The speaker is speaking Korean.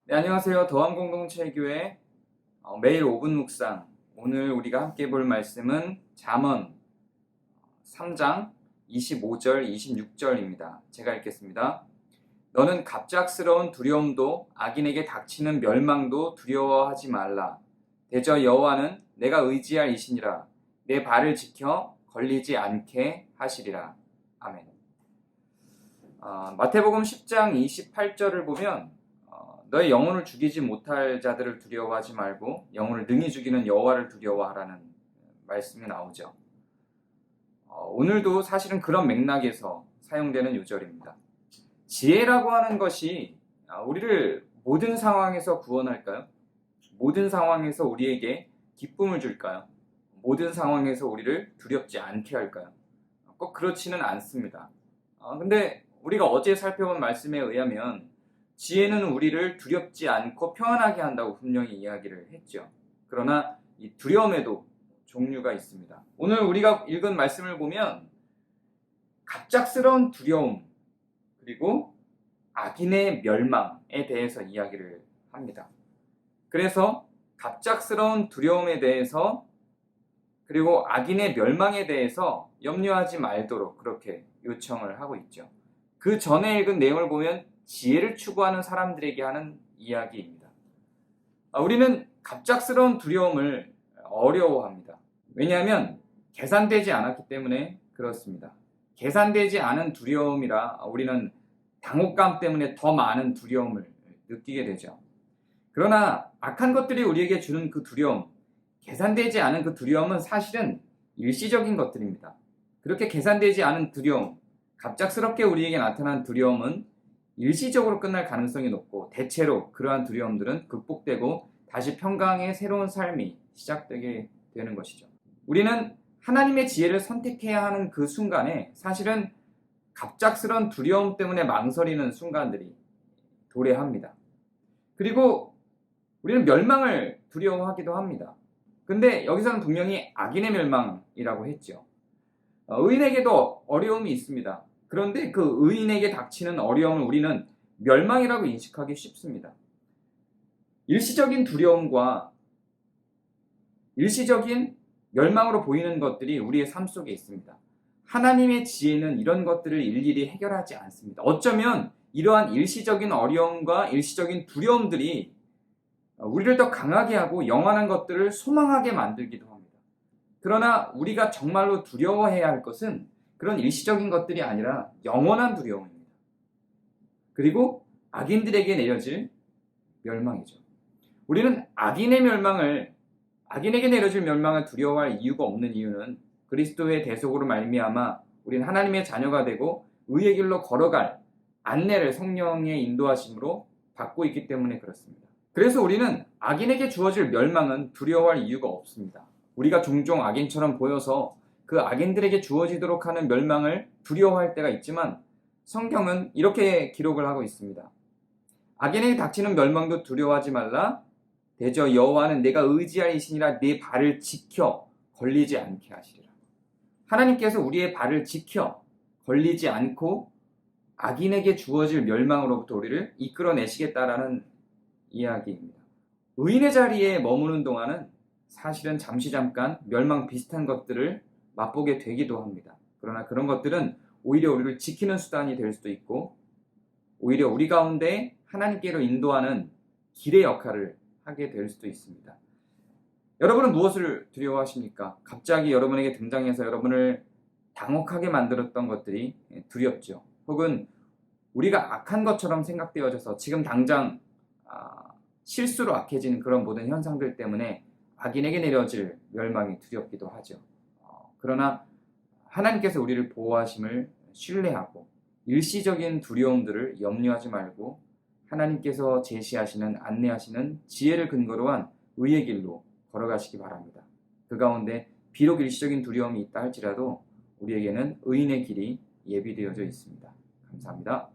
네, 안녕하세요. 더함공동체교회 매일 5분 묵상. 오늘 우리가 함께 볼 말씀은 잠언 3장 25절, 26절입니다. 제가 읽겠습니다. 너는 갑작스러운 두려움도 악인에게 닥치는 멸망도 두려워하지 말라. 대저 여호와는 내가 의지할 이시니라. 내 발을 지켜 걸리지 않게 하시리라. 아멘. 마태복음 10장 28절을 보면 너의 영혼을 죽이지 못할 자들을 두려워하지 말고 영혼을 능히 죽이는 여호와를 두려워하라는 말씀이 나오죠. 오늘도 사실은 그런 맥락에서 사용되는 요절입니다. 지혜라고 하는 것이 우리를 모든 상황에서 구원할까요? 모든 상황에서 우리에게 기쁨을 줄까요? 모든 상황에서 우리를 두렵지 않게 할까요? 꼭 그렇지는 않습니다. 근데 우리가 어제 살펴본 말씀에 의하면 지혜는 우리를 두렵지 않고 평안하게 한다고 분명히 이야기를 했죠. 그러나 이 두려움에도 종류가 있습니다. 오늘 우리가 읽은 말씀을 보면 갑작스러운 두려움 그리고 악인의 멸망에 대해서 이야기를 합니다. 그래서 갑작스러운 두려움에 대해서 그리고 악인의 멸망에 대해서 염려하지 말도록 그렇게 요청을 하고 있죠. 그 전에 읽은 내용을 보면 지혜를 추구하는 사람들에게 하는 이야기입니다. 우리는 갑작스러운 두려움을 어려워합니다. 왜냐하면 계산되지 않았기 때문에 그렇습니다. 계산되지 않은 두려움이라 우리는 당혹감 때문에 더 많은 두려움을 느끼게 되죠. 그러나 악한 것들이 우리에게 주는 그 두려움, 계산되지 않은 그 두려움은 사실은 일시적인 것들입니다. 그렇게 계산되지 않은 두려움, 갑작스럽게 우리에게 나타난 두려움은 일시적으로 끝날 가능성이 높고 대체로 그러한 두려움들은 극복되고 다시 평강의 새로운 삶이 시작되게 되는 것이죠. 우리는 하나님의 지혜를 선택해야 하는 그 순간에 사실은 갑작스러운 두려움 때문에 망설이는 순간들이 도래합니다. 그리고 우리는 멸망을 두려워하기도 합니다. 근데 여기서는 분명히 악인의 멸망이라고 했죠. 의인에게도 어려움이 있습니다. 그런데 그 의인에게 닥치는 어려움을 우리는 멸망이라고 인식하기 쉽습니다. 일시적인 두려움과 일시적인 멸망으로 보이는 것들이 우리의 삶 속에 있습니다. 하나님의 지혜는 이런 것들을 일일이 해결하지 않습니다. 어쩌면 이러한 일시적인 어려움과 일시적인 두려움들이 우리를 더 강하게 하고 영원한 것들을 소망하게 만들기도 합니다. 그러나 우리가 정말로 두려워해야 할 것은 그런 일시적인 것들이 아니라 영원한 두려움입니다. 그리고 악인들에게 내려질 멸망이죠. 우리는 악인에게 내려질 멸망을 두려워할 이유가 없는 이유는 그리스도의 대속으로 말미암아 우리는 하나님의 자녀가 되고 의의 길로 걸어갈 안내를 성령의 인도하심으로 받고 있기 때문에 그렇습니다. 그래서 우리는 악인에게 주어질 멸망은 두려워할 이유가 없습니다. 우리가 종종 악인처럼 보여서 그 악인들에게 주어지도록 하는 멸망을 두려워할 때가 있지만 성경은 이렇게 기록을 하고 있습니다. 악인에게 닥치는 멸망도 두려워하지 말라. 대저 여호와는 내가 의지할 이시니라. 내 발을 지켜 걸리지 않게 하시리라. 하나님께서 우리의 발을 지켜 걸리지 않고 악인에게 주어질 멸망으로부터 우리를 이끌어내시겠다라는 이야기입니다. 의인의 자리에 머무는 동안은 사실은 잠깐 멸망 비슷한 것들을 맛보게 되기도 합니다. 그러나 그런 것들은 오히려 우리를 지키는 수단이 될 수도 있고 오히려 우리 가운데 하나님께로 인도하는 길의 역할을 하게 될 수도 있습니다. 여러분은 무엇을 두려워하십니까? 갑자기 여러분에게 등장해서 여러분을 당혹하게 만들었던 것들이 두렵죠. 혹은 우리가 악한 것처럼 생각되어져서 지금 당장 실수로 악해진 그런 모든 현상들 때문에 악인에게 내려질 멸망이 두렵기도 하죠. 그러나 하나님께서 우리를 보호하심을 신뢰하고 일시적인 두려움들을 염려하지 말고 하나님께서 제시하시는 안내하시는 지혜를 근거로 한 의의 길로 걸어가시기 바랍니다. 그 가운데 비록 일시적인 두려움이 있다 할지라도 우리에게는 의인의 길이 예비되어져 있습니다. 감사합니다.